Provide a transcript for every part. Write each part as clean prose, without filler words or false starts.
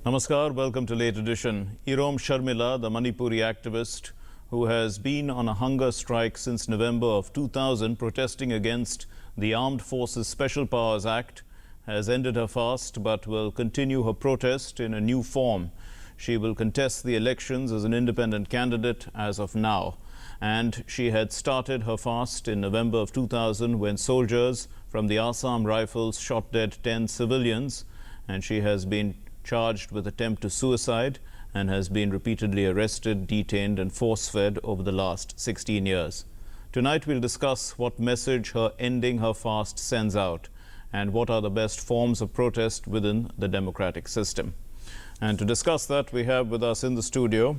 Namaskar, welcome to Late Edition. Irom Sharmila, the Manipuri activist who has been on a hunger strike since November of 2000 protesting against the Armed Forces Special Powers Act, has ended her fast but will continue her protest in a new form. She will contest the elections as an independent candidate as of now. And she had started her fast in November of 2000 when soldiers from the Assam Rifles shot dead 10 civilians, and she has been charged with attempt to suicide and has been repeatedly arrested, detained and force-fed over the last 16 years. Tonight we'll discuss what message her ending her fast sends out and what are the best forms of protest within the democratic system. And to discuss that, we have with us in the studio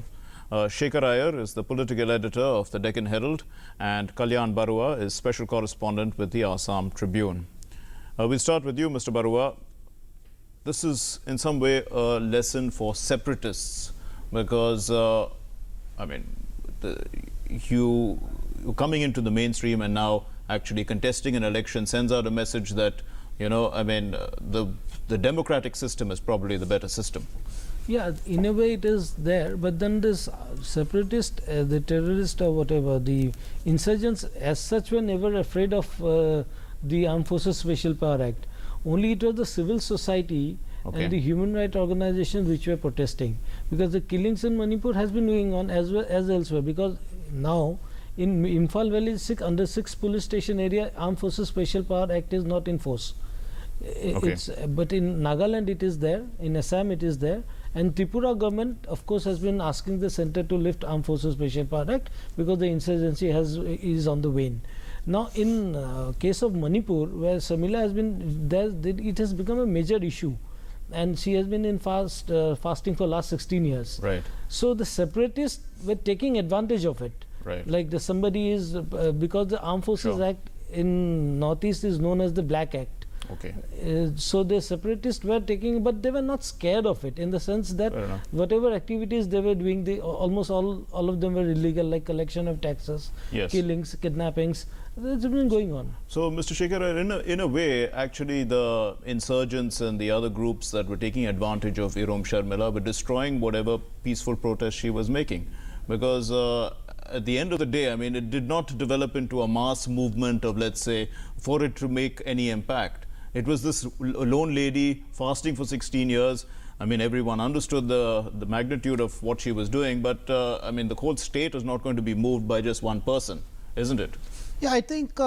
Shekhar Iyer is the political editor of the Deccan Herald, and Kalyan Barua is special correspondent with the Assam Tribune. We'll start with you, Mr. Barua. This is in some way a lesson for separatists because, you coming into the mainstream and now actually contesting an election sends out a message that, the democratic system is probably the better system. Yeah, in a way it is there, but then this separatist, the terrorist or whatever, the insurgents as such were never afraid of the Armed Forces Special Power Act. Only it was the civil society and the human rights organizations which were protesting, because the killings in Manipur has been going on as well as elsewhere, because now in Imphal Valley under 6 police station area, Armed Forces Special Power Act is not in force. But in Nagaland it is there, in Assam it is there, and Tripura government of course has been asking the center to lift Armed Forces Special Power Act because the insurgency is on the wane. Now in case of Manipur, where Sharmila has been there, it has become a major issue, and she has been in fasting for last 16 years. Right. So the separatists were taking advantage of it. Right. Like somebody is because the Armed Forces Act in Northeast is known as the Black Act. Okay. So the separatists were taking, but they were not scared of it, in the sense that whatever activities they were doing, almost all of them were illegal, like collection of taxes, killings, kidnappings. It's been going on. So, Mr. Shekhar, in a way, actually the insurgents and the other groups that were taking advantage of Irom Sharmila were destroying whatever peaceful protest she was making, because at the end of the day, it did not develop into a mass movement of, let's say, for it to make any impact. It was this lone lady fasting for 16 years. Everyone understood the magnitude of what she was doing, but the whole state is not going to be moved by just one person, isn't it? Yeah, I think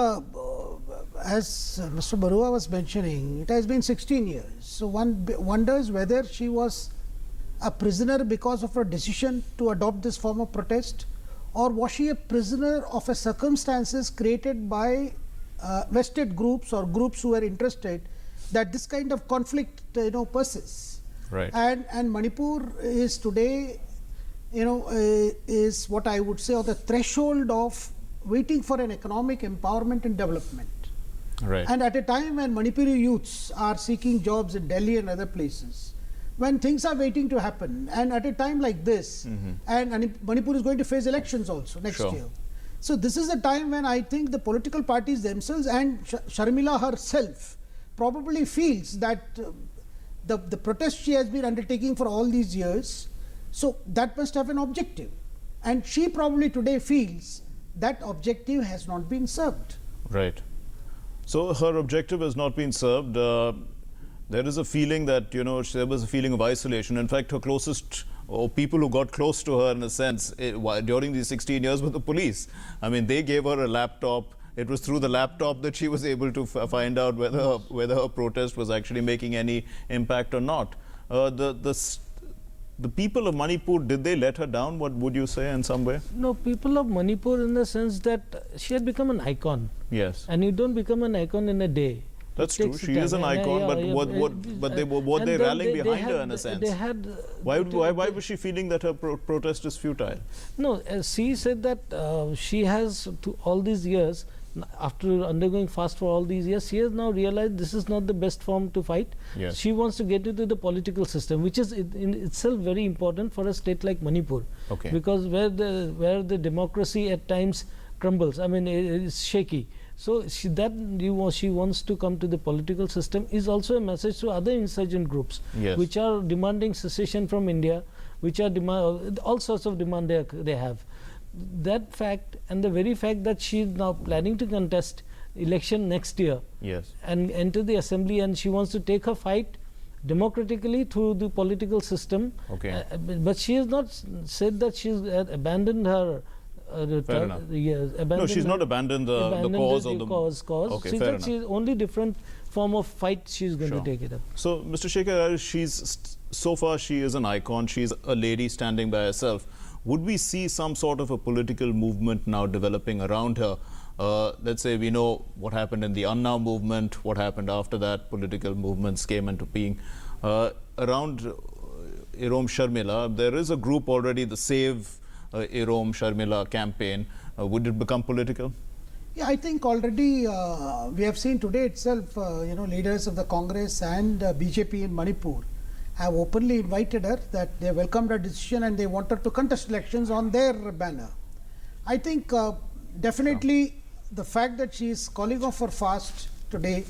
as Mr. Barua was mentioning, it has been 16 years. So one wonders whether she was a prisoner because of her decision to adopt this form of protest, or was she a prisoner of a circumstances created by vested groups or groups who were interested that this kind of conflict persists. Right. And Manipur is today is what I would say on the threshold of waiting for an economic empowerment and development. Right. And at a time when Manipuri youths are seeking jobs in Delhi and other places, when things are waiting to happen, and at a time like this, and Manipur is going to face elections also next year. So this is a time when I think the political parties themselves and Sharmila herself probably feels that the protest she has been undertaking for all these years, so that must have an objective, and she probably today feels that objective has not been served. Right. So her objective has not been served. There is a feeling that, there was a feeling of isolation. In fact, her closest or people who got close to her in a sense during these 16 years were the police. They gave her a laptop. It was through the laptop that she was able to find out whether her protest was actually making any impact or not. The people of Manipur, did they let her down? What would you say in some way? No, people of Manipur in the sense that she had become an icon. Yes. And you don't become an icon in a day. That's true. She is an icon, but they rallying behind her in a sense. Why was she feeling that her protest is futile? No, she said that she has all these years, after undergoing fast for all these years, she has now realized this is not the best form to fight. Yes. She wants to get into the political system, which is in itself very important for a state like Manipur. Because where the democracy at times crumbles, it's shaky. So she wants to come to the political system is also a message to other insurgent groups, Yes. which are demanding secession from India, which are all sorts of demand they have. That fact and the very fact that she is now planning to contest election next year Yes. and enter the assembly, and she wants to take her fight democratically through the political system. Okay. But she has not said that she's abandoned her. Fair enough. No, Abandoned she's not abandoned the cause or the cause. Okay, She fair said enough. she's only different form of fight she's going Sure. to take it up. So, Mr. Shekhar, so far she is an icon. She's a lady standing by herself. Would we see some sort of a political movement now developing around her? Let's say we know what happened in the Anna movement, what happened after that, political movements came into being. Around Irom Sharmila, there is a group already, the Save Irom Sharmila campaign. Would it become political? Yeah, I think already we have seen today itself, leaders of the Congress and BJP in Manipur have openly invited her, that they welcomed her decision and they want her to contest elections on their banner. I think definitely the fact that she is calling off her fast today,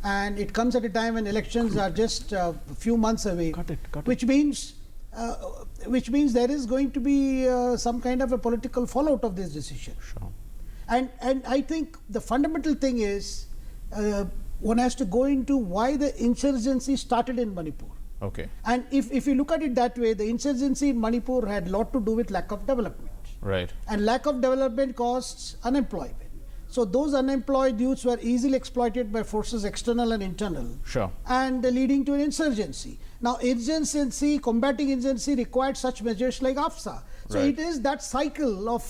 and it comes at a time when elections are just a few months away, which means there is going to be some kind of a political fallout of this decision. Sure. And I think the fundamental thing is one has to go into why the insurgency started in Manipur. Okay. And if you look at it that way, the insurgency in Manipur had a lot to do with lack of development. Right. And lack of development caused unemployment. So those unemployed youths were easily exploited by forces external and internal. Sure. And leading to an insurgency. Now, combating insurgency required such measures like AFSA. So Right. it is that cycle of,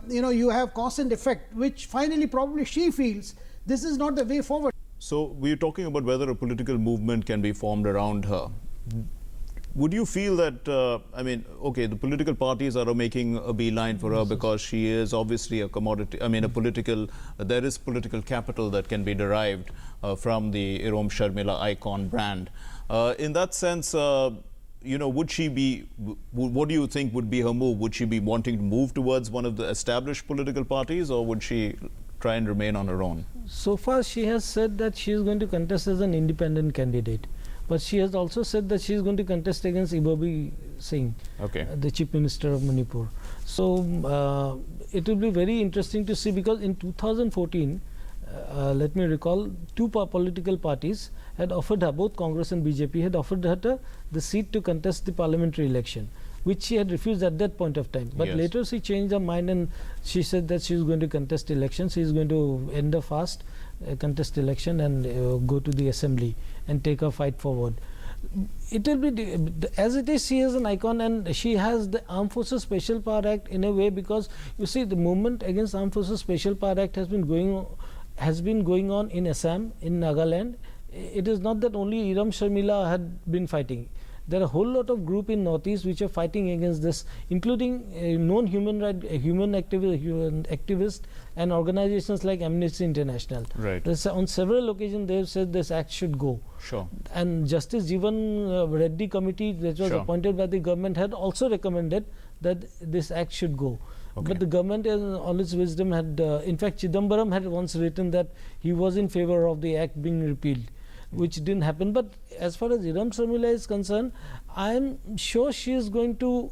you have cause and effect, which finally probably she feels this is not the way forward. So we're talking about whether a political movement can be formed around her. Would you feel that, the political parties are making a beeline for her because she is obviously a commodity, there is political capital that can be derived from the Irom Sharmila icon brand. In that sense, would she be, what do you think would be her move? Would she be wanting to move towards one of the established political parties, or would she try and remain on her own? So far, she has said that she is going to contest as an independent candidate. But she has also said that she is going to contest against Ibobi Singh, Okay. the Chief Minister of Manipur. So it will be very interesting to see, because in 2014, let me recall, two political parties had offered her, both Congress and BJP had offered her the seat to contest the parliamentary election, which she had refused at that point of time. But Yes. later she changed her mind and she said that she is going to contest election. She is going to end her fast, contest election, and go to the assembly and take her fight forward. It will be, as it is, she is an icon, and she has the Armed Forces Special Power Act in a way, because you see the movement against Armed Forces Special Power Act has been going on in Assam, in Nagaland. It is not that only Irom Sharmila had been fighting. There are a whole lot of groups in Northeast which are fighting against this, including known human activists and organizations like Amnesty International. Right. On several occasions they have said this act should go. Sure. And Justice Jeevan Reddy committee that was Sure. appointed by the government had also recommended that this act should go. Okay. But the government, in all its wisdom, had in fact Chidambaram had once written that he was in favor of the act being repealed, which didn't happen. But as far as Irom Sharmila is concerned, I am sure she is going to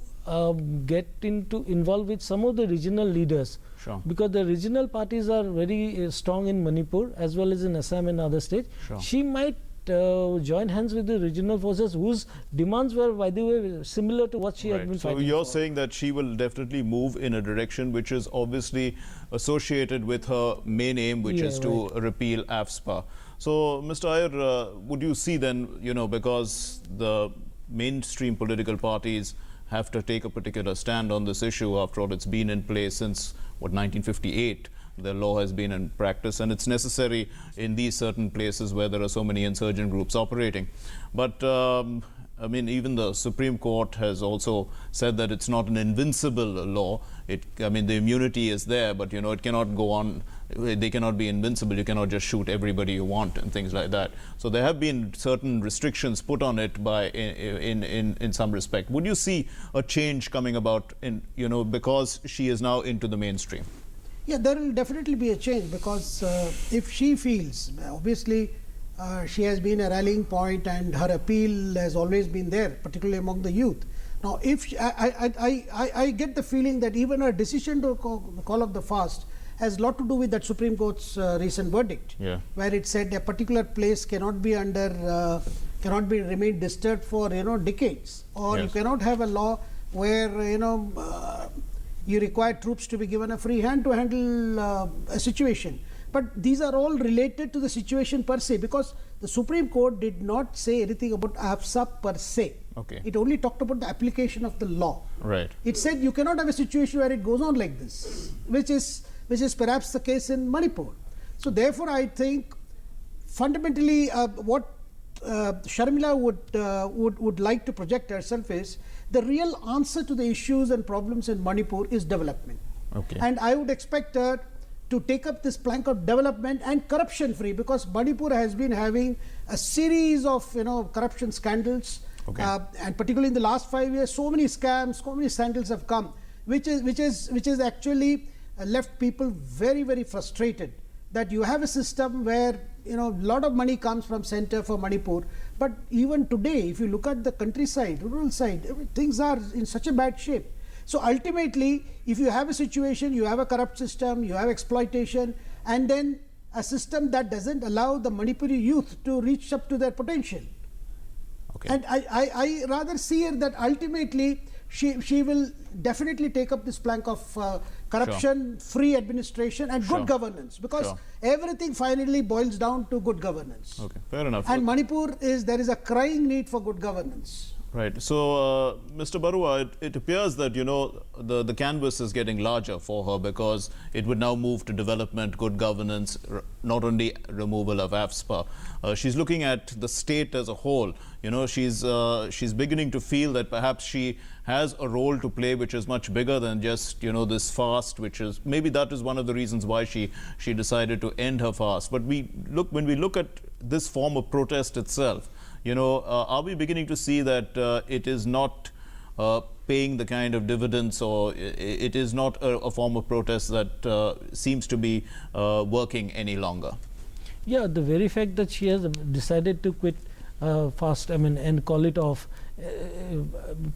get involved with some of the regional leaders. Sure. Because the regional parties are very strong in Manipur as well as in Assam and other states. Sure. She might join hands with the regional forces whose demands were, by the way, similar to what she had been So fighting you're for. saying that she will definitely move in a direction which is obviously associated with her main aim, which Yeah, is to repeal AFSPA. So, Mr. Iyer, would you see then, because the mainstream political parties have to take a particular stand on this issue, after all, it's been in place since, 1958. The law has been in practice, and it's necessary in these certain places where there are so many insurgent groups operating. But even the Supreme Court has also said that it's not an invincible law. The immunity is there, but it cannot go on. They cannot be invincible. You cannot just shoot everybody you want and things like that. So there have been certain restrictions put on it in some respect. Would you see a change coming about because she is now into the mainstream? Yeah, there will definitely be a change, because if she feels, obviously she has been a rallying point and her appeal has always been there, particularly among the youth. Now, if she, I get the feeling that even her decision to call off the fast has a lot to do with that Supreme Court's recent verdict, where it said a particular place cannot be under, cannot be remain disturbed for decades, or you cannot have a law where you require troops to be given a free hand to handle a situation. But these are all related to the situation per se, because the Supreme Court did not say anything about AFSA per se. Okay. It only talked about the application of the law. Right. It said you cannot have a situation where it goes on like this, which is perhaps the case in Manipur. So therefore, I think fundamentally what Sharmila would like to project herself is the real answer to the issues and problems in Manipur is development. Okay. And I would expect her to take up this plank of development and corruption free, because Manipur has been having a series of corruption scandals, and particularly in the last 5 years, so many scams, so many scandals have come, which is actually left people very, very frustrated, that you have a system where a lot of money comes from center for Manipur, but even today, if you look at the countryside, rural side, things are in such a bad shape. So ultimately, if you have a situation, you have a corrupt system, you have exploitation, and then a system that doesn't allow the Manipuri youth to reach up to their potential. Okay. And I rather see her that ultimately she will definitely take up this plank of corruption-free administration and good governance, because everything finally boils down to good governance. Okay, fair enough. And Manipur there is a crying need for good governance. Right. So, Mr. Barua, it appears that, the canvas is getting larger for her, because it would now move to development, good governance, not only removal of AFSPA. She's looking at the state as a whole. She's beginning to feel that perhaps she has a role to play which is much bigger than just, this fast, which is, maybe that is one of the reasons why she decided to end her fast. But when we look at this form of protest itself, are we beginning to see that it is not paying the kind of dividends, or it is not a form of protest that seems to be working any longer? Yeah, the very fact that she has decided to quit fast, and call it off,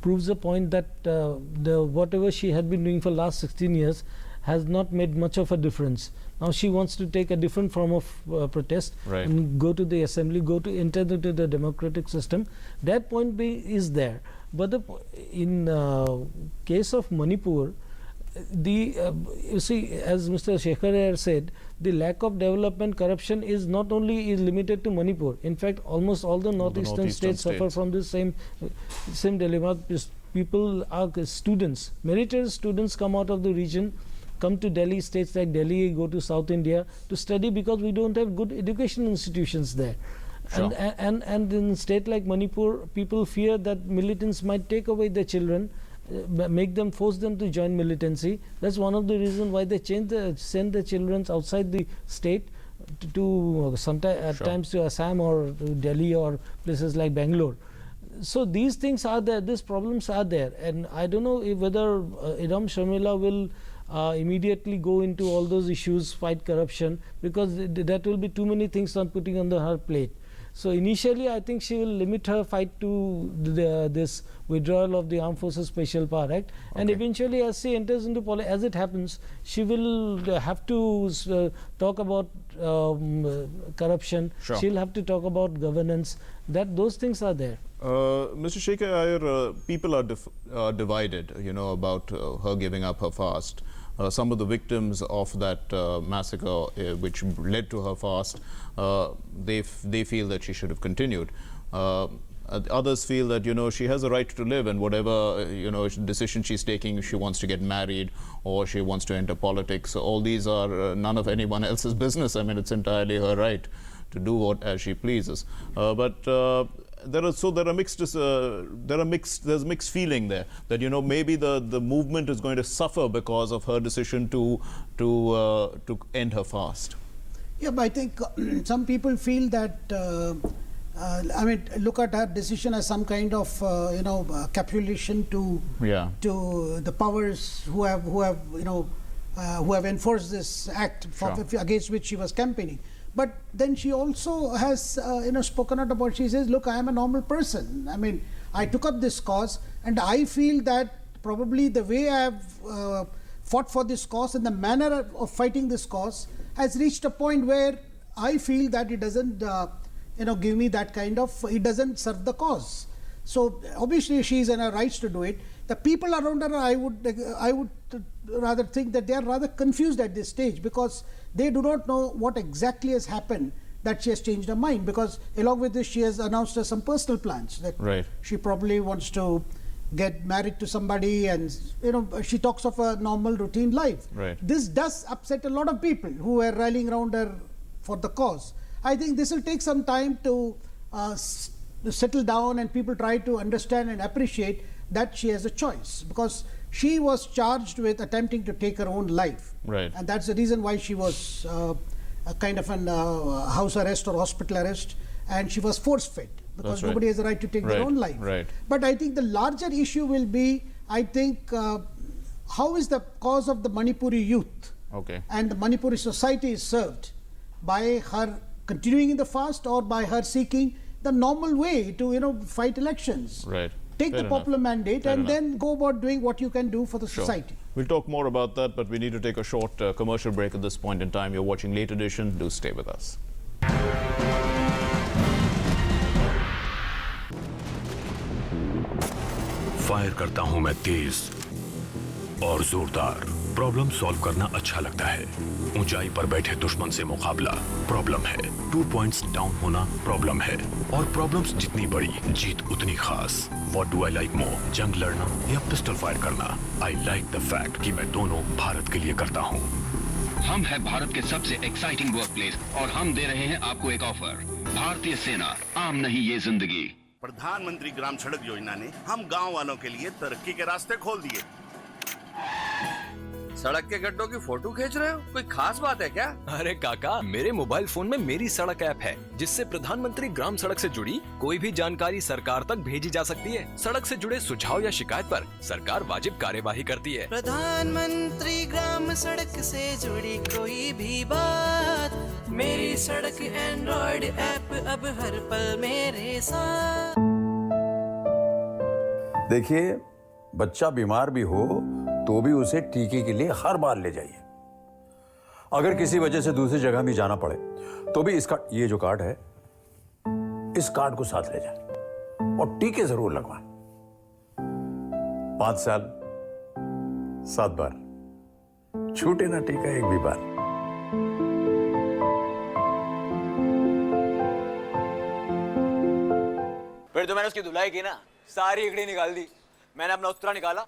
proves the point that whatever she had been doing for last 16 years has not made much of a difference. Now she wants to take a different form of protest, right, and go to the assembly, enter into the democratic system. That point is there. But in case of Manipur, you see, as Mr. Shekhar said, the lack of development, corruption is not only limited to Manipur. In fact, almost all the northeastern states suffer from this same dilemma. People are students, meritorious students come out of the region, come to Delhi, states like Delhi, go to South India to study, because we don't have good education institutions there. Sure. And in a state like Manipur, people fear that militants might take away their children, force them to join militancy. That's one of the reasons why they send the children outside the state to sometimes at times to Assam or to Delhi or places like Bangalore. So these things are there, these problems are there, and I don't know whether Irom Sharmila will immediately go into all those issues, fight corruption, because that will be too many things on putting on her plate. So initially, I think she will limit her fight to this withdrawal of the Armed Forces Special Power Act, and eventually, as she enters into politics, as it happens, she will have to talk about corruption. Sure. She'll have to talk about governance. Those things are there. Mr. Shekhar Iyer, people are divided, about her giving up her fast. Some of the victims of that massacre, which led to her fast, they feel that she should have continued. Others feel that she has a right to live, and whatever decision she's taking, she wants to get married or she wants to enter politics. All these are none of anyone else's business. I mean, it's entirely her right to do as she pleases. There's mixed feeling there that maybe the movement is going to suffer because of her decision to end her fast. Yeah, but I think some people feel that look at her decision as some kind of capitulation to the powers who have who have enforced this act against which she was campaigning. But then she also has spoken out about, she says, look, I am a normal person. I mean, I took up this cause, and I feel that probably the way I have fought for this cause and the manner of fighting this cause has reached a point where I feel that it doesn't give me that kind of, it doesn't serve the cause. So obviously she is in her rights to do it. The people around her, I would rather think that they are rather confused at this stage, because they do not know what exactly has happened that she has changed her mind, because along with this she has announced some personal plans that she probably wants to get married to somebody, and she talks of a normal routine life. This does upset a lot of people who are rallying around her for the cause. I think this will take some time to settle down, and people try to understand and appreciate that she has a choice, because she was charged with attempting to take her own life, and that's the reason why she was a kind of an house arrest or hospital arrest, and she was force fed, because nobody has the right to take their own life. But I think the larger issue will be, I think, how is the cause of the Manipuri youth and the Manipuri society is served by her continuing in the fast, or by her seeking the normal way to fight elections. Take the popular mandate and then go about doing what you can do for the society. We'll talk more about that, but we need to take a short commercial break at this point in time. You're watching Late Edition. Do stay with us. Fire करता हूं मैं तेज और जोरदार। Problem solve करना अच्छा लगता है। ऊंचाई पर बैठे दुश्मन से मुकाबला प्रॉब्लम है। 2 पॉइंट्स डाउन होना प्रॉब्लम है, और प्रॉब्लम्स जितनी बड़ी जीत उतनी खास। What do I like more, जंग लड़ना या पिस्टल फायर करना? आई लाइक द फैक्ट कि मैं दोनों भारत के लिए करता हूं। हम है भारत के सबसे एक्साइटिंग वर्कप्लेस, और हम दे रहे हैं आपको एक ऑफर। भारतीय सेना, आम नहीं ये जिंदगी। प्रधानमंत्री ग्राम सड़क योजना ने हम गांव वालों के लिए तरक्की के रास्ते खोल दिए। सड़क के गड्ढों की फोटो खींच रहे हो? कोई खास बात है क्या? अरे काका, मेरे मोबाइल फोन में मेरी सड़क ऐप है, जिससे प्रधानमंत्री ग्राम सड़क से जुड़ी कोई भी जानकारी सरकार तक भेजी जा सकती है। सड़क से जुड़े सुझाव या शिकायत पर सरकार वाजिब कार्यवाही करती है। प्रधानमंत्री ग्राम सड़क से जुड़ी कोई भी बात, मेरी सड़क एंड्रॉइड ऐप अब हर पल मेरे साथ। देखिए, बच्चा बीमार भी हो तो भी उसे टीके के लिए हर बार ले जाइए। अगर किसी वजह से दूसरी जगह भी जाना पड़े तो भी इसका ये जो कार्ड है, इस कार्ड को साथ ले जाए और टीके जरूर लगवाएं। 5 साल 7 बार, छूटे ना टीका एक भी बार। फिर तो मैंने उसकी धुलाई की ना, सारी इकड़ी निकाल दी। मैंने अपना उस्तरा निकाला,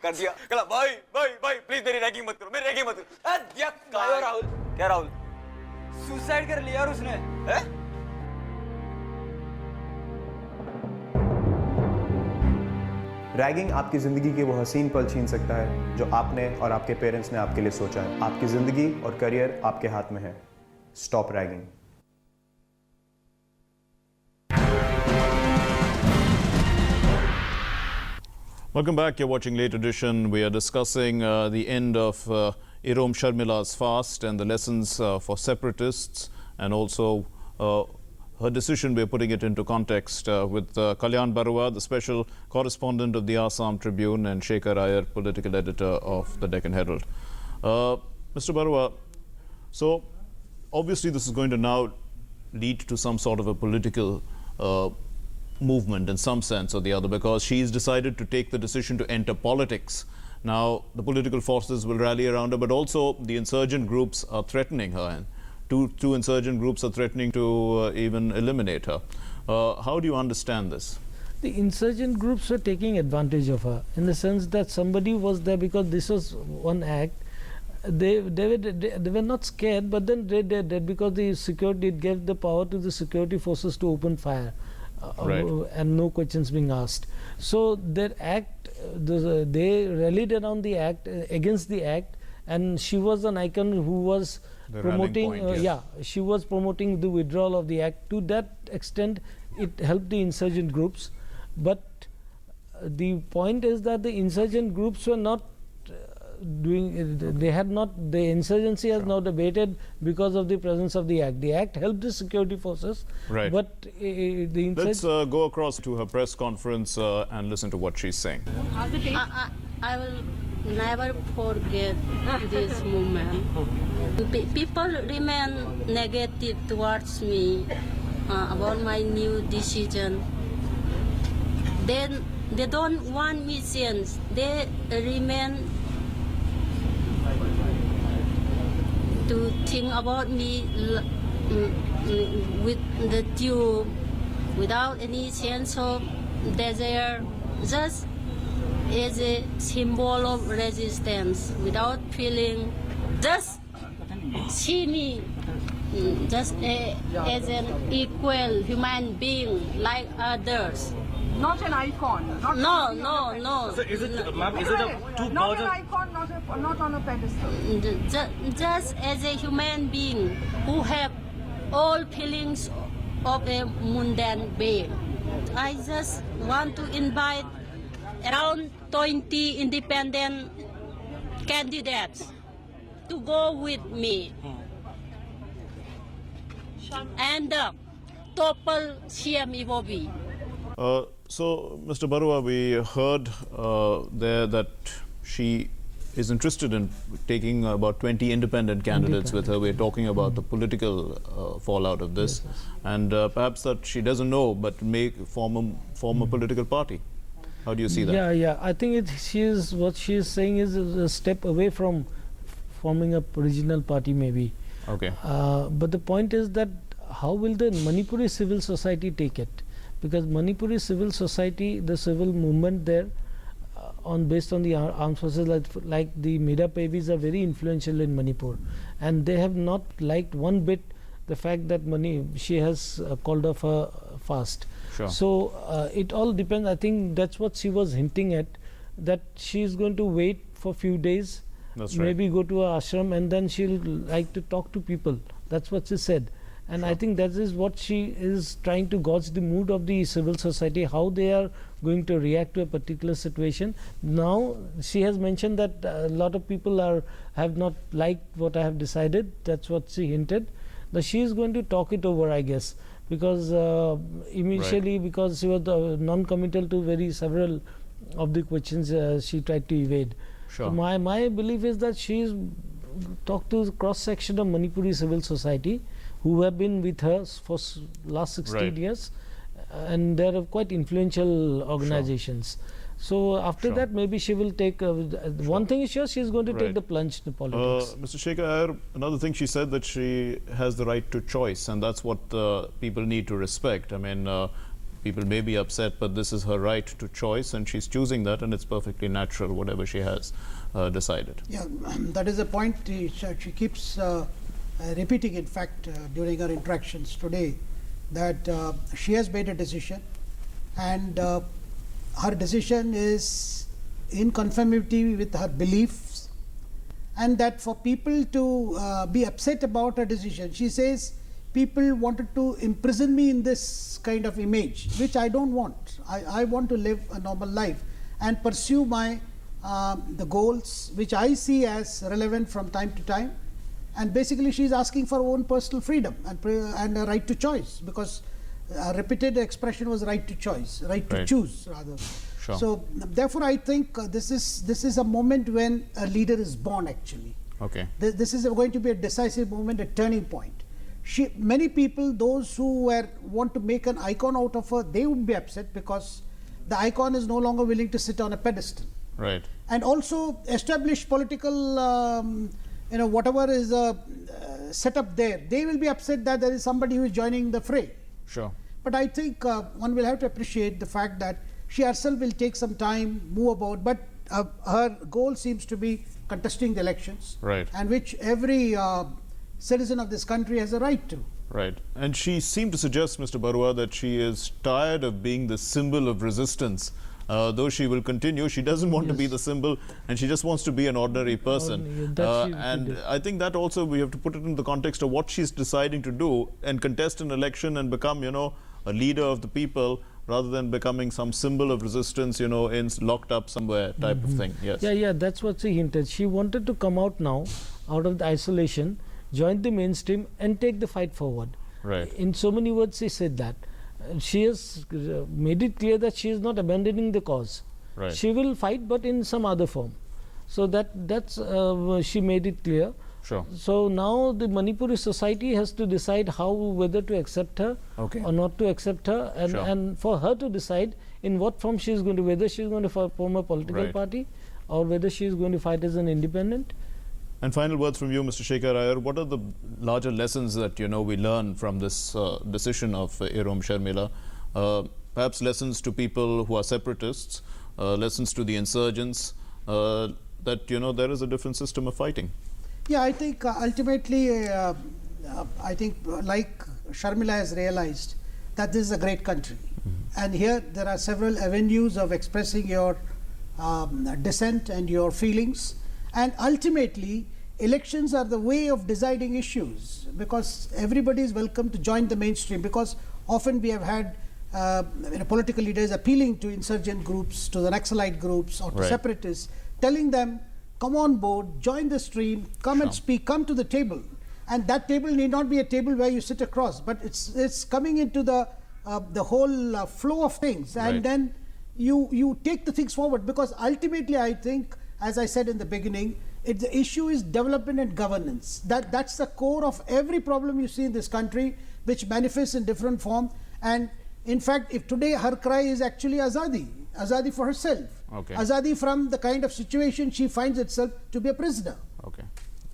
कर दिया। कहला भाई भाई भाई प्लीज मेरी रैगिंग मत करो, मेरी रैगिंग मत करो। राहुल, क्या राहुल? सुसाइड कर लिया उसने। है? रैगिंग आपकी जिंदगी के वो हसीन पल छीन सकता है जो आपने और आपके पेरेंट्स ने आपके लिए सोचा है। आपकी जिंदगी और करियर आपके हाथ में है। Stop ragging. Welcome back. You're watching Late Edition. We are discussing the end of Irom Sharmila's fast and the lessons for separatists, and also her decision. We're putting it into context with Kalyan Barua, the special correspondent of the Assam Tribune, and Shekhar Iyer, political editor of the Deccan Herald. Mr. Barua, so obviously this is going to now lead to some sort of a political movement in some sense or the other, because she's decided to take the decision to enter politics. Now the political forces will rally around her, but also the insurgent groups are threatening her, and two insurgent groups are threatening to even eliminate her. How do you understand this? The insurgent groups were taking advantage of her, in the sense that somebody was there, because this was one act. They were not scared, but then they did, because the security, it gave the power to the security forces to open fire. And no questions being asked. So their act, they rallied around the act, against the act, and she was an icon who was promoting, she was promoting the withdrawal of the act. To that extent, it helped the insurgent groups. But the point is that the insurgent groups were not doing. They had not. The insurgency has not abated because of the presence of the act. The act helped the security forces, Right. but the Let's insurgency. go across to her press conference and listen to what she's saying. I will never forget this moment. People remain negative towards me about my new decision. Then they don't want me change. They remain to think about me with the tube without any sense of desire, just as a symbol of resistance, without feeling. Just see me just as an equal human being like others. Not an icon. No. So is it, ma'am, is it not an icon, not on a pedestal? Just as a human being who have all feelings of a mundane being. I just want to invite around 20 independent candidates to go with me and topple CM Iwobi. So, Mr. Barua, we heard there that she is interested in taking about 20 independent candidates with her. We're talking about the political fallout of this, and perhaps that she doesn't know, but form a political party. How do you see that? Yeah. I think what she is saying is a step away from forming a regional party, maybe. Okay. But the point is that how will the Manipuri civil society take it? Because Manipuri civil society, the civil movement there, based on the armed forces like the Mira Pevis are very influential in Manipur, and they have not liked one bit the fact that she has called off her fast. Sure. So it all depends. I think that's what she was hinting at, that she is going to wait for a few days, That's right. maybe go to her ashram, and then she'll like to talk to people. That's what she said. And I think that is what she is trying to gauge the mood of the civil society, how they are going to react to a particular situation. Now she has mentioned that a lot of people have not liked what I have decided. That's what she hinted. But she is going to talk it over, I guess, because initially, because she was non-committal to several of the questions she tried to evade. Sure. So my belief is that she is talked to the cross section of Manipuri civil society, who have been with her for last 16 years, and they are quite influential organizations. So after that, maybe she will take one thing is sure, she is going to take the plunge to politics. Mr. Shekhar Iyer, another thing she said, that she has the right to choice, and that's what people need to respect. I mean, people may be upset, but this is her right to choice, and she's choosing that, and it's perfectly natural, whatever she has decided. Yeah, that is a point she keeps repeating, in fact, during her interactions today, that she has made a decision, and her decision is in conformity with her beliefs, and that for people to be upset about her decision, she says people wanted to imprison me in this kind of image, which I don't want. I want to live a normal life and pursue my the goals which I see as relevant from time to time. And basically she is asking for her own personal freedom and a right to choice, because a repeated expression was right to choice, right to choose rather. Sure. So therefore I think this is a moment when a leader is born actually. Okay. This is going to be a decisive moment, a turning point. Many people, those who want to make an icon out of her, they would be upset because the icon is no longer willing to sit on a pedestal. Right. And also established political whatever is set up there, they will be upset that there is somebody who is joining the fray. Sure. But I think one will have to appreciate the fact that she herself will take some time, move about, but her goal seems to be contesting the elections, right, and which every citizen of this country has a right to. Right. And she seemed to suggest, Mr. Barua, that she is tired of being the symbol of resistance. Though she will continue, she doesn't want to be the symbol, and she just wants to be an ordinary person. And I think that also we have to put it in the context of what she's deciding to do and contest an election and become, a leader of the people. rather than becoming some symbol of resistance, you know, locked up somewhere type of thing. Yes. Yeah, that's what she hinted. She wanted to come out now, out of the isolation, join the mainstream and take the fight forward. Right. In so many words she said that. She has made it clear that she is not abandoning the cause. Right. She will fight, but in some other form. So that's she made it clear. Sure. So now the Manipuri society has to decide whether to accept her or not to accept her, and for her to decide in what form she is going to, whether she is going to form a political party or whether she is going to fight as an independent. And final words from you, Mr. Shekhar Iyer. What are the larger lessons that we learn from this decision of Irom Sharmila? Perhaps lessons to people who are separatists, lessons to the insurgents, that there is a different system of fighting. Yeah, I think ultimately, I think like Sharmila has realized that this is a great country. And here there are several avenues of expressing your dissent and your feelings. And ultimately, elections are the way of deciding issues, because everybody is welcome to join the mainstream, because often we have had political leaders appealing to insurgent groups, to the Naxalite groups or to separatists, telling them, come on board, join the stream, come and speak, come to the table. And that table need not be a table where you sit across, but it's coming into the whole flow of things, and then you take the things forward, because ultimately I think, as I said in the beginning, the issue is development and governance. That's the core of every problem you see in this country, which manifests in different form. And in fact, if today her cry is actually Azadi for herself, Azadi from the kind of situation she finds itself to be a prisoner. Okay,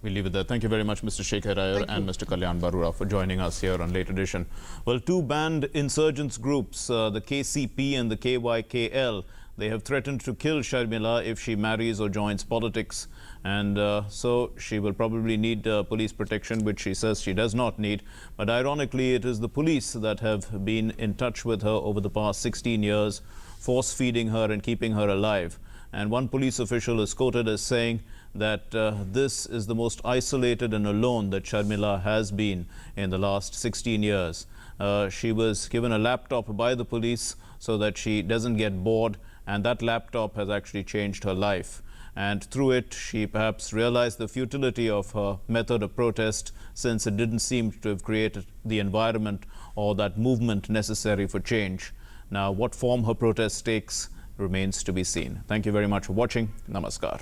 we'll leave it there. Thank you very much, Mr. Shekhar Iyer and Mr. Kalyan Barura, for joining us here on Late Edition. Well, two banned insurgents groups, the KCP and the KYKL, they have threatened to kill Sharmila if she marries or joins politics, and so she will probably need police protection, which she says she does not need. But ironically, it is the police that have been in touch with her over the past 16 years, force-feeding her and keeping her alive. And one police official is quoted as saying that this is the most isolated and alone that Sharmila has been in the last 16 years. She was given a laptop by the police so that she doesn't get bored, and that laptop has actually changed her life. And through it, she perhaps realized the futility of her method of protest, since it didn't seem to have created the environment or that movement necessary for change. Now, what form her protest takes remains to be seen. Thank you very much for watching. Namaskar.